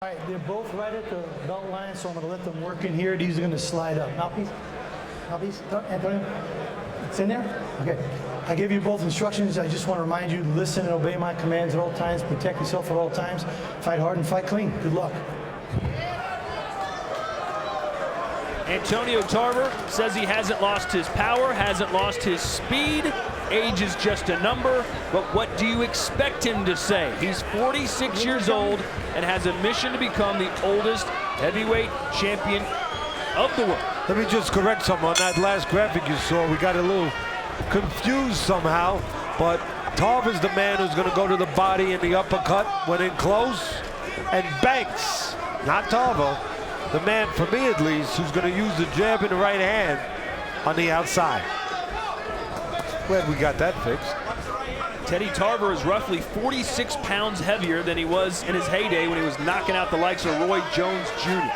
All right, they're both right at the belt line, so I'm going to let them work in here. These are going to slide up. Mouthpiece? Mouthpiece? Antonio? It's in there? Okay. I gave you both instructions. I just want to remind you to listen and obey my commands at all times. Protect yourself at all times. Fight hard and fight clean. Good luck. Antonio Tarver says he hasn't lost his power, hasn't lost his speed. Age is just a number, but what do you expect him to say? He's 46 years old and has a mission to become the oldest heavyweight champion of the world. Let me just correct something on that last graphic you saw. We got a little confused somehow, but Tarver's the man who's going to go to the body in the uppercut when in close, and Banks, not Tarver, the man, for me at least, who's going to use the jab in the right hand on the outside. Glad we got that fixed. Teddy Tarver is roughly 46 pounds heavier than he was in his heyday when he was knocking out the likes of Roy Jones Jr.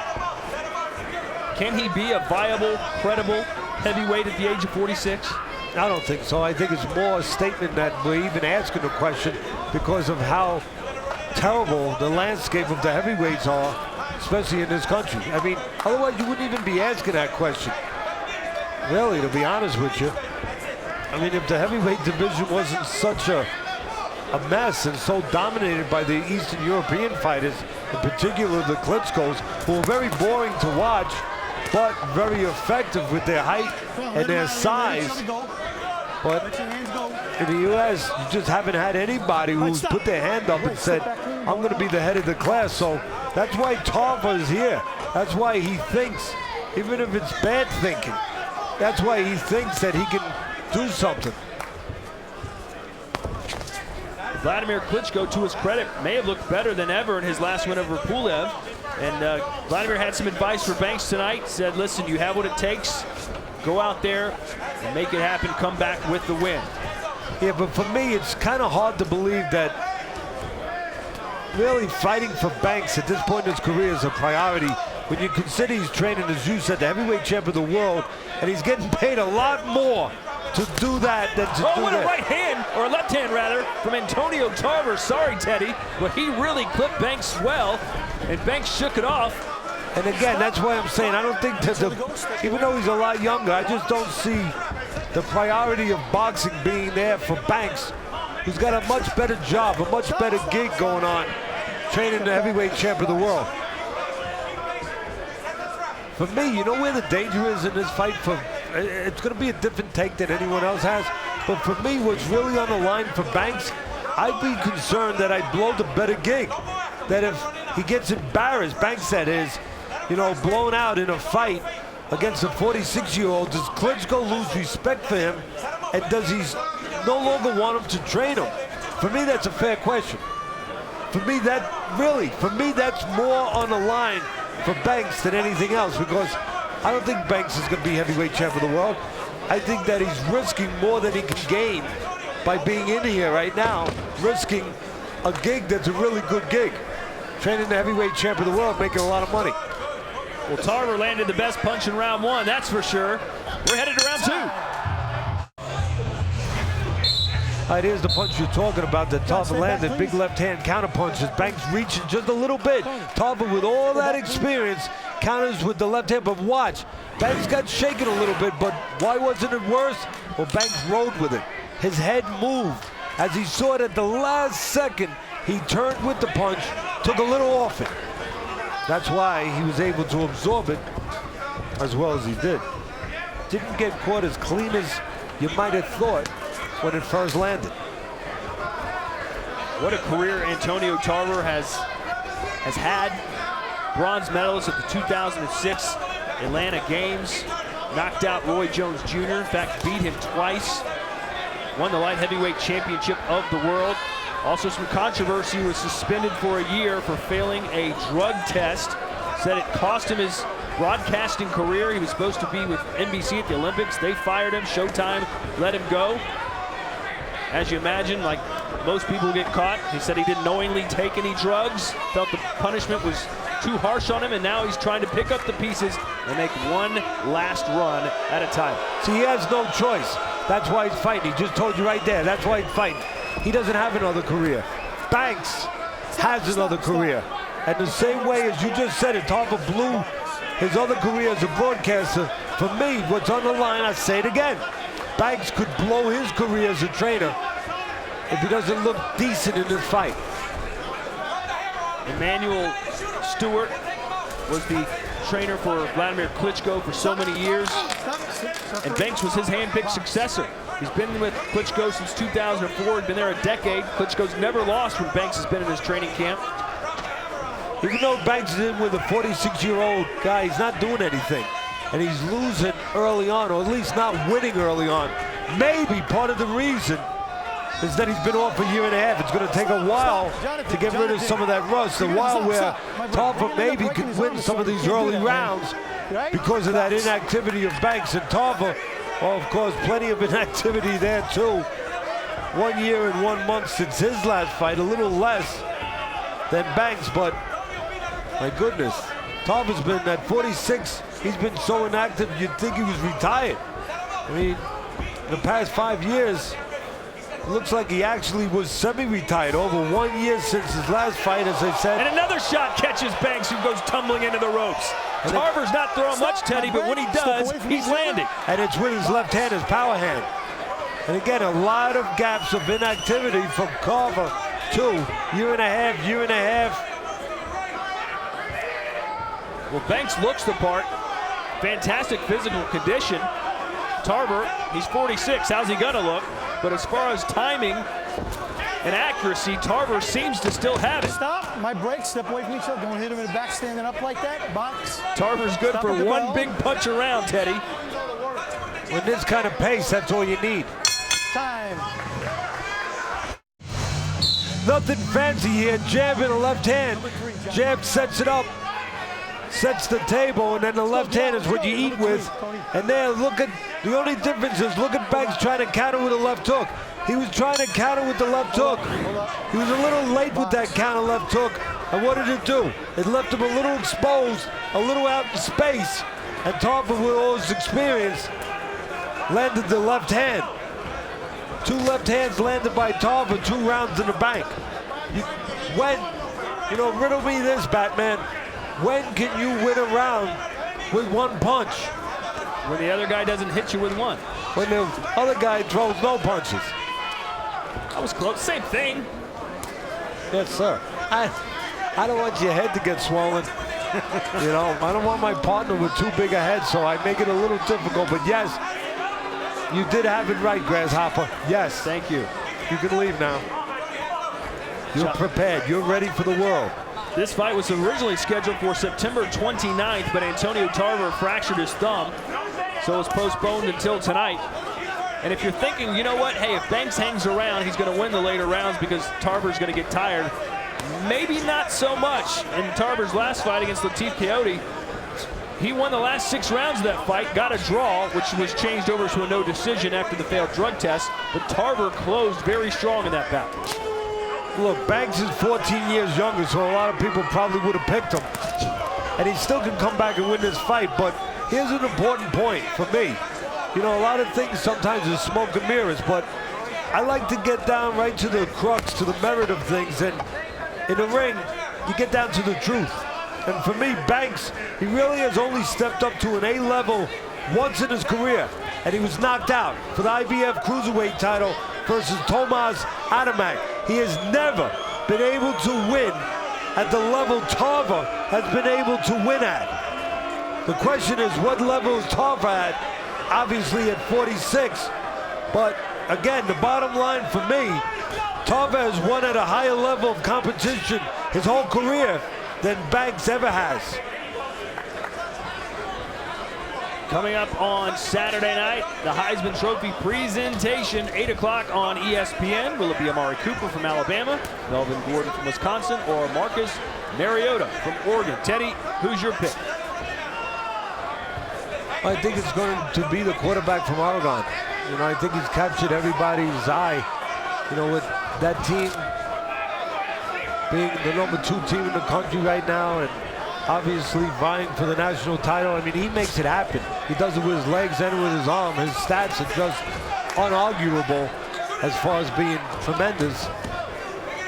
Can he be a viable, credible heavyweight at the age of 46? I don't think so. I think it's more a statement that we're even asking the question because of how terrible the landscape of the heavyweights are, especially in this country. I mean, otherwise you wouldn't even be asking that question. Really, to be honest with you. I mean, if the heavyweight division wasn't such a mess and so dominated by the Eastern European fighters, in particular the Klitschko's, who are very boring to watch, but very effective with their height and their size. But in the U.S., you just haven't had anybody who's put their hand up and said, I'm going to be the head of the class. So that's why Tarver is here. That's why he thinks, even if it's bad thinking, that's why he thinks that he can do something. Vladimir Klitschko, to his credit, may have looked better than ever in his last win over Pulev. And Vladimir had some advice for Banks tonight. Said, listen, you have what it takes. Go out there and make it happen. Come back with the win. Yeah, but for me, it's kind of hard to believe that really fighting for Banks at this point in his career is a priority when you consider he's training, as you said, the heavyweight champ of the world, and he's getting paid a lot more to do that than to do what that. A right hand, or a left hand rather, from Antonio Tarver. Sorry, Teddy, but he really clipped Banks well, and Banks shook it off. And again, that's why I'm saying I don't think that even though he's a lot younger, I just don't see the priority of boxing being there for Banks, who's got a much better job, a much better gig going on, training the heavyweight champ of the world. For me, you know where the danger is in this fight? It's going to be a different take than anyone else has. But for me, what's really on the line for Banks, I'd be concerned that I blow the better gig. That if he gets embarrassed, Banks that is, you know, blown out in a fight against a 46-year-old, does Klitschko lose respect for him? And does he no longer want him to train him? For me, that's a fair question. For me, that's more on the line for Banks than anything else, because I don't think Banks is going to be heavyweight champ of the world. I think that he's risking more than he can gain by being in here right now, risking a gig that's a really good gig. Training the heavyweight champ of the world, making a lot of money. Well, Tarver landed the best punch in round one, that's for sure. We're headed to round two. All right, here's the punch you're talking about that Tarver landed. Big left hand counter punches. Banks reaching just a little bit. Tarver, with all that experience, counters with the left hand. But watch, Banks got shaken a little bit, but why wasn't it worse? Well, Banks rode with it. His head moved. As he saw it at the last second, he turned with the punch, took a little off it. That's why he was able to absorb it as well as he did. Didn't get caught as clean as you might have thought when it first landed. What a career Antonio Tarver has had. Bronze medalist at the 2006 Atlanta Games. Knocked out Roy Jones Jr. In fact, beat him twice. Won the light heavyweight championship of the world. Also some controversy, was suspended for a year for failing a drug test. Said it cost him his broadcasting career. He was supposed to be with NBC at the Olympics. They fired him. Showtime let him go. As you imagine, like most people who get caught, he said he didn't knowingly take any drugs, felt the punishment was too harsh on him, and now he's trying to pick up the pieces and make one last run at a time. See, he has no choice. That's why he's fighting. He just told you right there. That's why he's fighting. He doesn't have another career. Banks has another career. And the same way as you just said it, Tarver blew his other career as a broadcaster. For me, what's on the line, I say it again. Banks could blow his career as a trainer if he doesn't look decent in this fight. Emmanuel Stewart was the trainer for Vladimir Klitschko for so many years, and Banks was his hand-picked successor. He's been with Klitschko since 2004. He's been there a decade. Klitschko's never lost when Banks has been in his training camp. Even though Banks is in with a 46-year-old guy, he's not doing anything. And he's losing early on, or at least not winning early on. Maybe part of the reason is that he's been off a year and a half. It's going to take a while to get rid of some of that rust. A while where Tarver maybe could win some of these early rounds because of that inactivity of Banks. And Tarver, well, of course, plenty of inactivity there too. 1 year and 1 month since his last fight, a little less than Banks, but my goodness, Tarver's been at 46. He's been so inactive, you'd think he was retired. I mean, in the past 5 years, it looks like he actually was semi-retired. Over 1 year since his last fight, as I said. And another shot catches Banks, who goes tumbling into the ropes. Tarver's not throwing much, Teddy, but when he does, he's landing. And it's with his left hand, his power hand. And again, a lot of gaps of inactivity from Tarver, too. Year and a half. Well, Banks looks the part. Fantastic physical condition. Tarver, he's 46. How's he gonna look? But as far as timing and accuracy, Tarver seems to still have it. Stop. My break. Step away from each other. Don't hit him in the back standing up like that. Box. Tarver's good for one big punch around, Teddy. With this kind of pace, that's all you need. Time. Nothing fancy here. Jab in the left hand. Jab sets it up. Sets the table, and then the left hand is what you eat with. And there, look at, the only difference is, look at Banks trying to counter with a left hook. He was trying to counter with the left hook. He was a little late with that counter left hook. And what did it do? It left him a little exposed, a little out in space. And Tarver, with all his experience, landed the left hand. 2 left hands landed by Tarver, 2 rounds in the bank. Riddle me this, Batman. When can you win a round with 1 punch? When the other guy doesn't hit you with one. When the other guy throws no punches. That was close. Same thing. Yes, sir. I don't want your head to get swollen. I don't want my partner with too big a head, so I make it a little difficult. But yes, you did have it right, Grasshopper. Yes. Thank you. You can leave now. You're prepared. You're ready for the world. This fight was originally scheduled for September 29th, but Antonio Tarver fractured his thumb, so it's postponed until tonight. And if you're thinking, you know what, hey, if Banks hangs around, he's going to win the later rounds because Tarver's going to get tired. Maybe not so much. In Tarver's last fight against Latif Coyote, he won the last 6 rounds of that fight, got a draw, which was changed over to a no decision after the failed drug test, but Tarver closed very strong in that bout. Look, Banks is 14 years younger, so a lot of people probably would have picked him. And he still can come back and win this fight, but here's an important point for me. A lot of things sometimes is smoke and mirrors, but I like to get down right to the crux, to the merit of things, and in the ring, you get down to the truth. And for me, Banks, he really has only stepped up to an A level once in his career, and he was knocked out for the IBF Cruiserweight title versus Tomas Adamek. He has never been able to win at the level Tarver has been able to win at. The question is, what level is Tarver at? Obviously at 46. But again, the bottom line for me, Tarver has won at a higher level of competition his whole career than Banks ever has. Coming up on Saturday night, the Heisman Trophy presentation, 8 o'clock on ESPN. Will it be Amari Cooper from Alabama, Melvin Gordon from Wisconsin, or Marcus Mariota from Oregon? Teddy, who's your pick? I think it's going to be the quarterback from Oregon. I think he's captured everybody's eye, with that team being the number 2 team in the country right now, and obviously vying for the national title. I mean, he makes it happen. He does it with his legs and with his arm. His stats are just unarguable as far as being tremendous.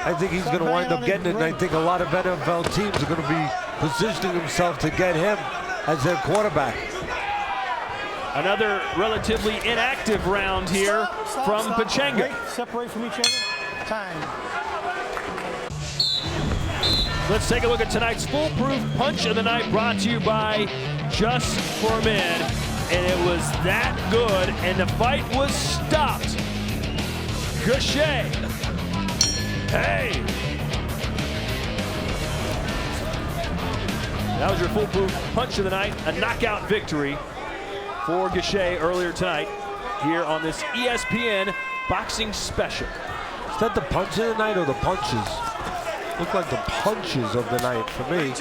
I think he's going to wind up getting it, and I think a lot of NFL teams are going to be positioning themselves to get him as their quarterback. Another relatively inactive round here from Pachenga. Wait, separate from each other. Time. Let's take a look at tonight's foolproof punch of the night, brought to you by Just for Men. And it was that good, and the fight was stopped. Gaucher. Hey. That was your foolproof punch of the night, a knockout victory for Gaucher earlier tonight here on this ESPN boxing special. Is that the punch of the night or the punches? Looked like the punches of the night for me.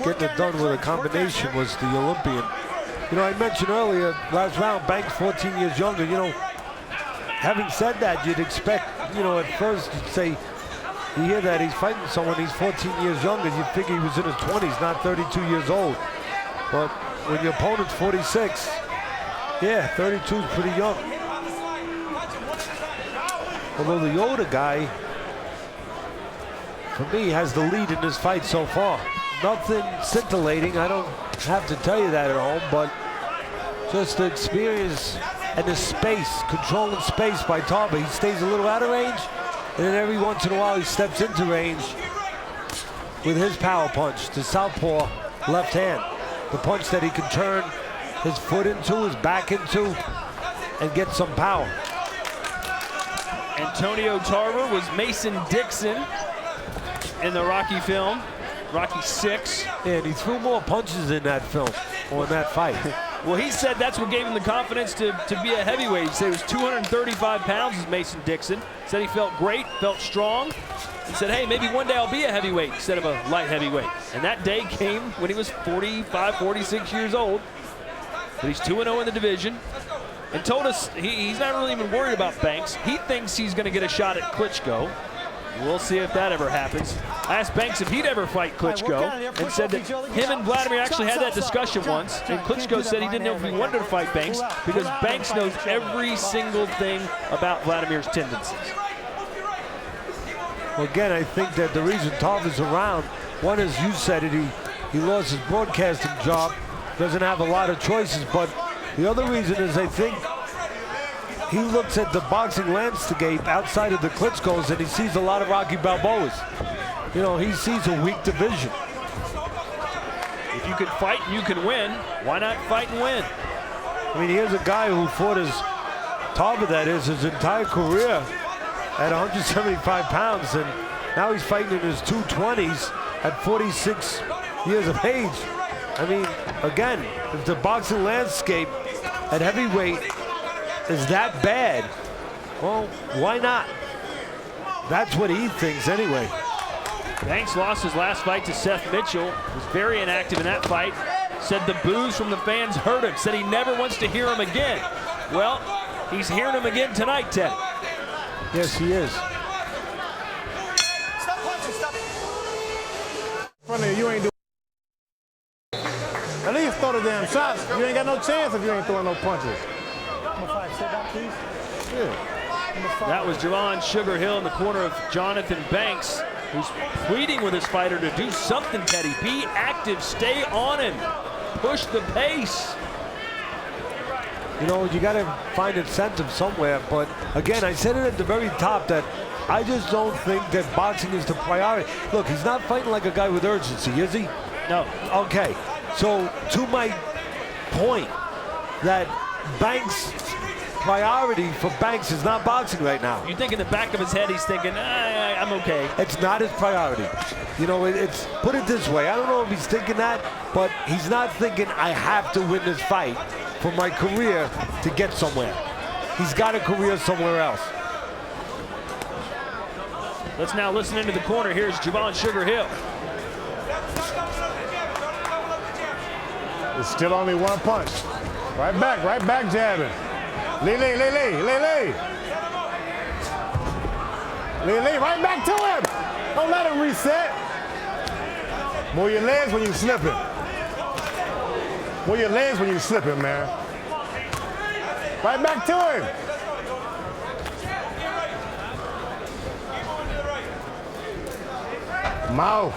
Getting it done with a combination was the Olympian. You know, I mentioned earlier, last round, Banks 14 years younger. You know, having said that, you'd expect, you know, at first you'd say, you hear that he's fighting someone, he's 14 years younger, you'd figure he was in his 20s, not 32 years old. But when your opponent's 46, yeah, 32 is pretty young. Although the older guy, for me, has the lead in this fight so far. Nothing scintillating, I don't have to tell you that at home, but just the experience and the space, controlling space by Tarver. He stays a little out of range, and then every once in a while he steps into range with his power punch, the southpaw left hand. The punch that he can turn his foot into, his back into, and get some power. Antonio Tarver was Mason Dixon in the Rocky film, Rocky 6. And he threw more punches in that film, or in that fight. Well, he said that's what gave him the confidence to be a heavyweight. He said he was 235 pounds as Mason Dixon. Said he felt great, felt strong. He said, hey, maybe one day I'll be a heavyweight instead of a light heavyweight. And that day came when he was 45, 46 years old. But he's 2-0 in the division. And told us he's not really even worried about Banks. He thinks he's going to get a shot at Klitschko. We'll see if that ever happens. I asked Banks if he'd ever fight Klitschko, and said that him and Vladimir actually had that discussion once, and Klitschko said he didn't know if he wanted to fight Banks because Banks knows every single thing about Vladimir's tendencies. Well, again, I think that the reason Tarver's around, one, as you said it, he lost his broadcasting job, doesn't have a lot of choices, but the other reason is I think he looks at the boxing landscape outside of the Klitschko's and he sees a lot of Rocky Balboas. You know, he sees a weak division. If you can fight and you can win, why not fight and win? I mean, here's a guy who fought Tarver, that is, his entire career at 175 pounds, and now he's fighting in his 220s at 46 years of age. I mean, again, if the boxing landscape at heavyweight is that bad, well, why not? That's what he thinks anyway. Banks lost his last fight to Seth Mitchell. Was very inactive in that fight. Said the boos from the fans hurt him. Said he never wants to hear him again. Well, he's hearing him again tonight, Ted. Yes, he is. Stop punching, stop. Funny, you ain't doing. At least throw the damn shots. You ain't got no chance if you ain't throwing no punches. Number 5, sit down, please. Yeah. That was Javon Sugar Hill in the corner of Johnathon Banks, who's pleading with his fighter to do something, Teddy. Be active, stay on him, push the pace. You know, you got to find incentive somewhere, but again, I said it at the very top that I just don't think that boxing is the priority. Look, he's not fighting like a guy with urgency, is he? No. Okay, so to my point that Banks' priority for Banks is not boxing right now. You think in the back of his head he's thinking, I'm okay. It's not his priority. You know, it's put it this way. I don't know if he's thinking that, but he's not thinking I have to win this fight for my career to get somewhere. He's got a career somewhere else. Let's now listen into the corner. Here's Javon Sugar Hill. It's still only one punch. Right back jabbing. Lee, right back to him. Don't let him reset. Move your legs when you slipping. Move your legs when you slipping, man. Right back to him. Mouth.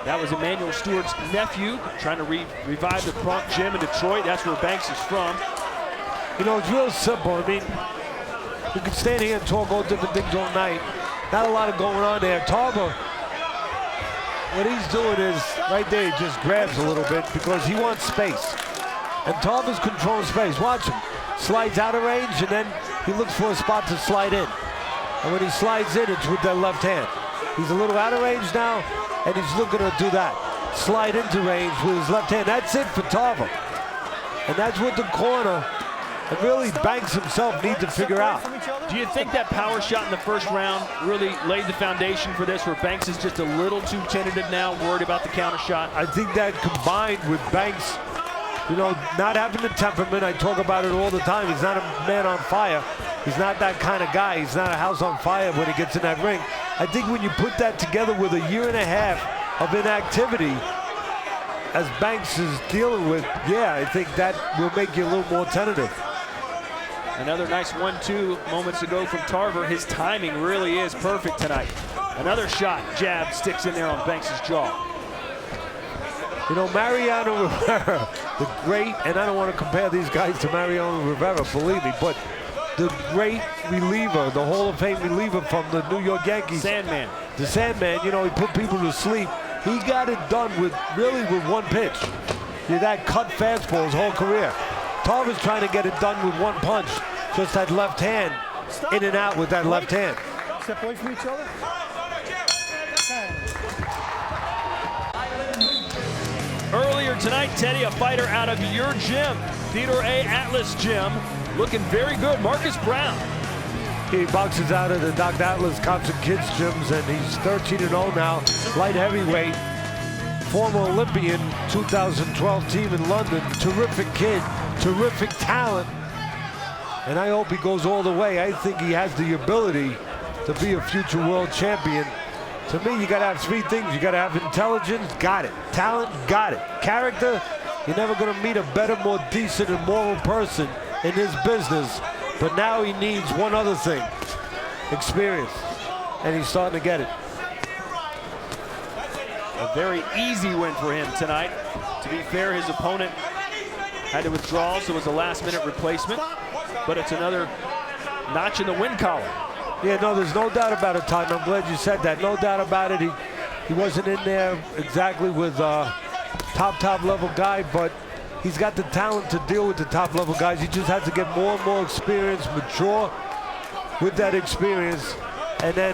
That was Emmanuel Stewart's nephew trying to revive the Crunk Gym in Detroit. That's where Banks is from. You know, it's real simple. I mean, you can stand here and talk all different things all night. Not a lot of going on there. Tarver, what he's doing is, right there, he just grabs a little bit because he wants space. And Tarver's controlling space. Watch him. Slides out of range, and then he looks for a spot to slide in. And when he slides in, it's with that left hand. He's a little out of range now, and he's looking to do that. Slide into range with his left hand. That's it for Tarver. And that's what the corner, and really Banks himself, need to figure out. Do you think that power shot in the first round really laid the foundation for this, where Banks is just a little too tentative now, worried about the counter shot? I think that combined with Banks, you know, not having the temperament, I talk about it all the time. He's not a man on fire. He's not that kind of guy. He's not a house on fire when he gets in that ring. I think when you put that together with a year and a half of inactivity, as Banks is dealing with, yeah, I think that will make you a little more tentative. Another nice 1-2 moments ago from Tarver. His timing really is perfect tonight. Another shot, jab, sticks in there on Banks' jaw. You know, Mariano Rivera, the great, and I don't want to compare these guys to Mariano Rivera, believe me, but the great reliever, the Hall of Fame reliever from the New York Yankees. Sandman. The Sandman, you know, he put people to sleep. He got it done with one pitch. That cut fastball his whole career. Tarver's trying to get it done with one punch. Just that left hand, in and out with that left hand. Step away from each other. Earlier tonight, Teddy, a fighter out of your gym, Theodore A. Atlas Gym, looking very good. Marcus Brown. He boxes out of the Dr. Atlas Cops and Kids gyms, and he's 13-0 now, light heavyweight, former Olympian, 2012 team in London. Terrific kid, terrific talent, and I hope he goes all the way. I think he has the ability to be a future world champion. To me, you gotta have three things. You gotta have intelligence, got it. Talent, got it. Character, you're never gonna meet a better, more decent and moral person in this business. But now he needs one other thing, experience, and he's starting to get it. A very easy win for him tonight. To be fair, his opponent had to withdraw, so it was a last-minute replacement. But it's another notch in the win column. Yeah, no, there's no doubt about it, Todd. I'm glad you said that. No doubt about it. He wasn't in there exactly with top level guy, but he's got the talent to deal with the top level guys. He just has to get more and more experience, mature with that experience, and then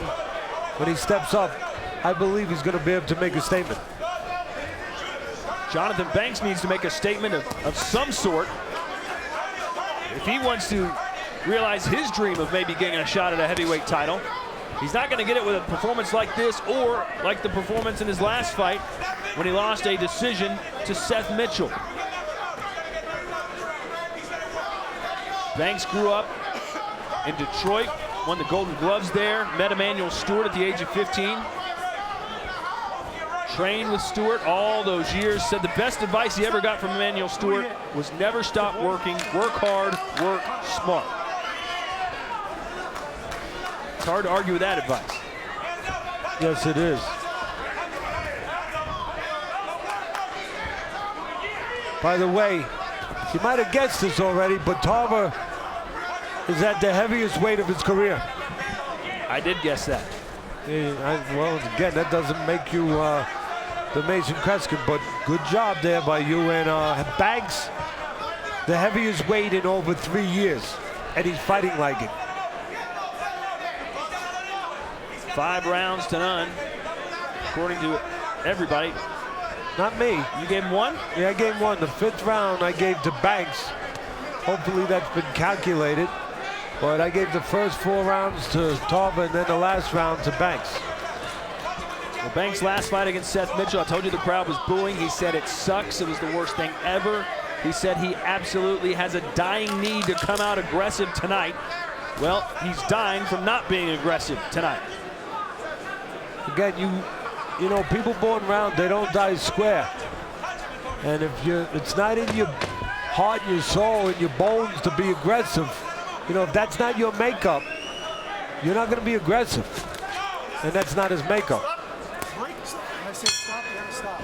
when he steps up, I believe he's going to be able to make a statement. Johnathon Banks needs to make a statement of some sort if he wants to realize his dream of maybe getting a shot at a heavyweight title. He's not going to get it with a performance like this, or like the performance in his last fight when he lost a decision to Seth Mitchell. Banks grew up in Detroit, won the Golden Gloves there, met Emmanuel Stewart at the age of 15. Trained with Stewart all those years, said the best advice he ever got from Emmanuel Stewart was never stop working, work hard, work smart. It's hard to argue with that advice. Yes, it is. By the way, you might have guessed this already, but Tarver is at the heaviest weight of his career. I did guess that. Well, again, that doesn't make you the Mason Kreskin, but good job there by you. And Banks, the heaviest weight in over 3 years, and he's fighting like it. 5 rounds to none, according to everybody. Not me. You gave him 1? Yeah, I gave him 1. The 5th round I gave to Banks. Hopefully that's been calculated. But I gave the first 4 rounds to Tarver and then the last round to Banks. Well, Banks' last fight against Seth Mitchell, I told you the crowd was booing. He said it sucks. It was the worst thing ever. He said he absolutely has a dying need to come out aggressive tonight. Well, he's dying from not being aggressive tonight. Again, you know, people born around, they don't die square. And if it's not in your heart, your soul, and your bones to be aggressive, you know, if that's not your makeup, you're not going to be aggressive. And that's not his makeup. I said stop, stop.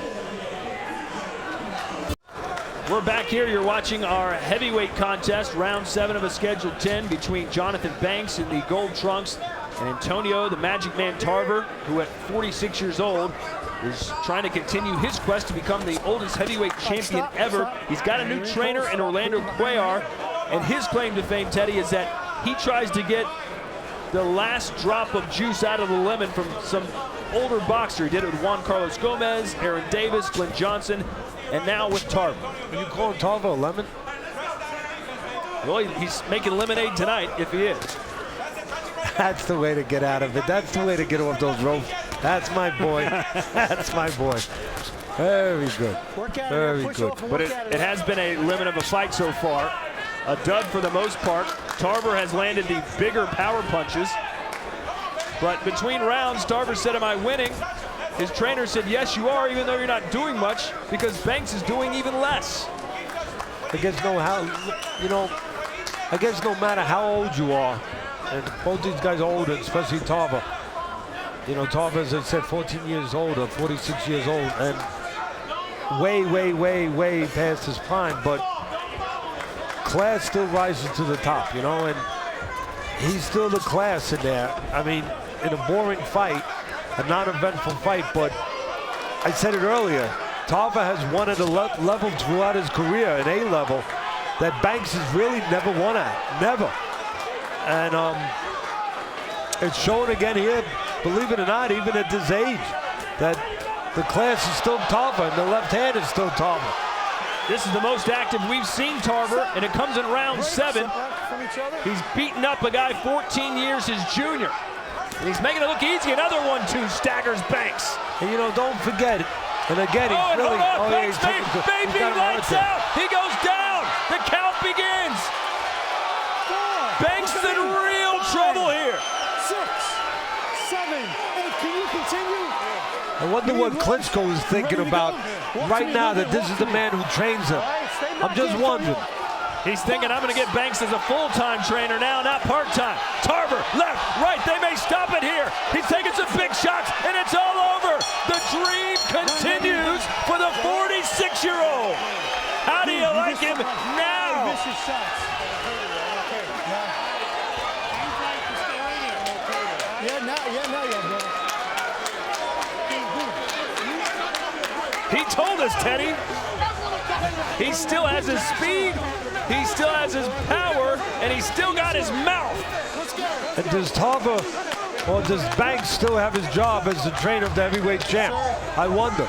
We're back here. You're watching our heavyweight contest, round 7 of a scheduled 10 between Johnathon Banks in the gold trunks and Antonio, the Magic Man Tarver, who at 46 years old is trying to continue his quest to become the oldest heavyweight champion ever. He's got a new trainer in Orlando Cuellar, and his claim to fame, Teddy, is that he tries to get the last drop of juice out of the lemon from some older boxer. He did it with Juan Carlos Gomez, Aaron Davis, Clint Johnson, and now with Tarver. Are you calling Tarver a lemon? Well, he's making lemonade tonight, if he is. That's the way to get out of it. That's the way to get off those ropes. That's my boy. That's my boy. Very good. Very good. But it has been a limit of a fight so far. A dud for the most part. Tarver has landed the bigger power punches. But between rounds, Tarver said, "Am I winning?" His trainer said, "Yes, you are, even though you're not doing much, because Banks is doing even less." I guess no matter how old you are, and both these guys are older, especially Tarver. You know, Tarver, as I said, 14 years old or 46 years old, and way past his prime, but class still rises to the top, you know, and he's still the class in there. I mean, in a boring fight, a non-eventful fight, but I said it earlier, Tarver has won at a level throughout his career, an A level, that Banks has really never won at, never. And it's shown again here, believe it or not, even at this age, that the class is still Tarver and the left hand is still Tarver. This is the most active we've seen Tarver, and it comes in round 7. He's beaten up a guy 14 years his junior. And he's making it look easy. Another 1-2 staggers Banks. And you know, don't forget, and again, he's really... Hold on, Banks maybe lights out. He goes down. The count begins. Banks is in real trouble here. 6, 7, 8. Can you continue? I wonder what Klitschko is thinking about right now that this is the man who trains him. I'm just wondering. He's thinking, I'm going to get Banks as a full-time trainer now, not part-time. Tarver, left, right, they may stop it here. He's taking some big shots, and it's all over. The dream continues for the 46-year-old. How do you like him now? He told us, Teddy. He still has his speed, he still has his power, and he's still got his mouth. And does Tarver or does Banks still have his job as the trainer of the heavyweight champ? I wonder.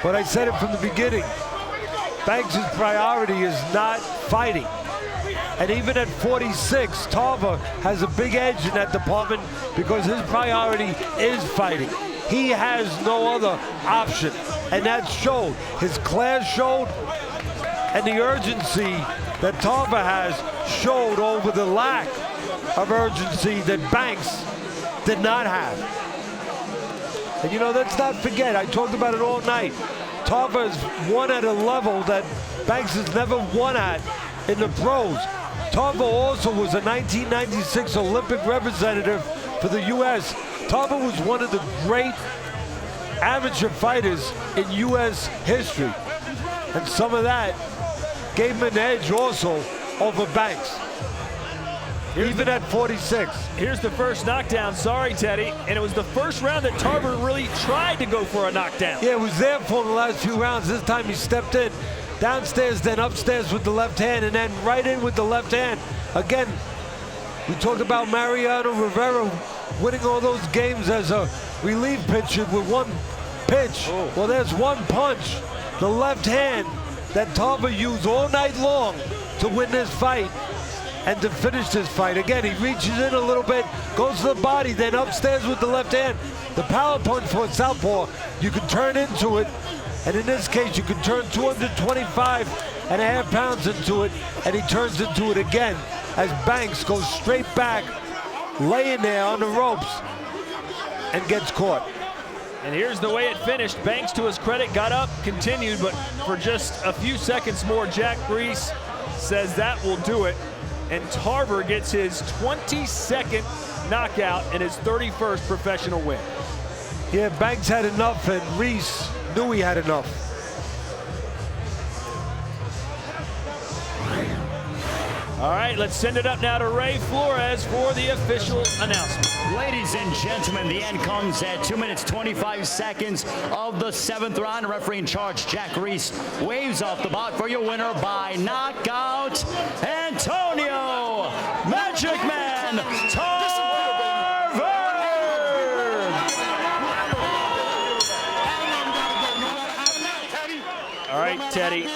But I said it from the beginning. Banks' priority is not fighting. And even at 46, Tarver has a big edge in that department because his priority is fighting. He has no other option, and that showed. His class showed, and the urgency that Tarver has showed over the lack of urgency that Banks did not have. And you know, let's not forget, I talked about it all night. Tarver has won at a level that Banks has never won at in the pros. Tarver also was a 1996 Olympic representative for the U.S. Tarver was one of the great amateur fighters in U.S. history. And some of that gave him an edge also over Banks, even at 46. Here's the first knockdown. Sorry, Teddy. And it was the first round that Tarver really tried to go for a knockdown. Yeah, it was there for the last few rounds. This time he stepped in. Downstairs, then upstairs with the left hand, and then right in with the left hand. Again, we talked about Mariano Rivera winning all those games as a relief pitcher with one pitch. Oh. Well, there's one punch, the left hand, that Tarver used all night long to win this fight and to finish this fight. Again, he reaches in a little bit, goes to the body, then upstairs with the left hand. The power punch for a southpaw, you can turn into it, and in this case, you can turn 225.5 pounds into it, and he turns into it again as Banks goes straight back, laying there on the ropes, and gets caught. And here's the way it finished. Banks, to his credit, got up, continued, but for just a few seconds more, Jack Grease says that will do it. And Tarver gets his 22nd knockout and his 31st professional win. Yeah, Banks had enough, and Reese knew he had enough. All right, let's send it up now to Ray Flores for the official announcement. Ladies and gentlemen, the end comes at 2 minutes 25 seconds of the 7th round. Referee in charge, Jack Reese, waves off the bout for your winner by knockout, Antonio Magic Man Tarver. All right, Teddy.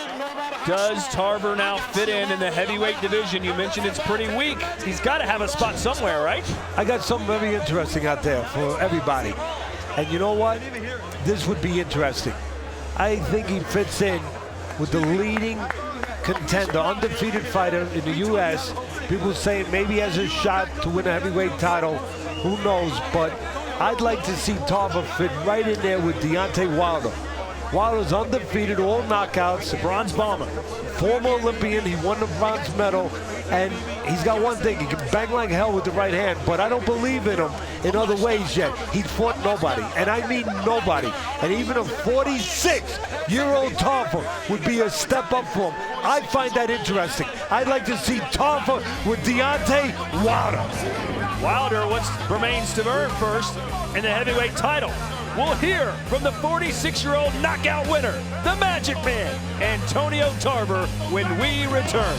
Does Tarver now fit in the heavyweight division? You mentioned it's pretty weak. He's got to have a spot somewhere, right? I got something very interesting out there for everybody. And you know what? This would be interesting. I think he fits in with the leading contender, undefeated fighter in the U.S. People saying maybe he has a shot to win a heavyweight title. Who knows? But I'd like to see Tarver fit right in there with Deontay Wilder. Wilder's undefeated, all knockouts. The bronze bomber. Former Olympian, he won the bronze medal, and he's got one thing, he can bang like hell with the right hand, but I don't believe in him in other ways yet. He's fought nobody, and I mean nobody. And even a 46-year-old Tarver would be a step up for him. I find that interesting. I'd like to see Tarver with Deontay Wilder. Wilder remains to earn first in the heavyweight title. We'll hear from the 46-year-old knockout winner, the Magic Man, Antonio Tarver, when we return.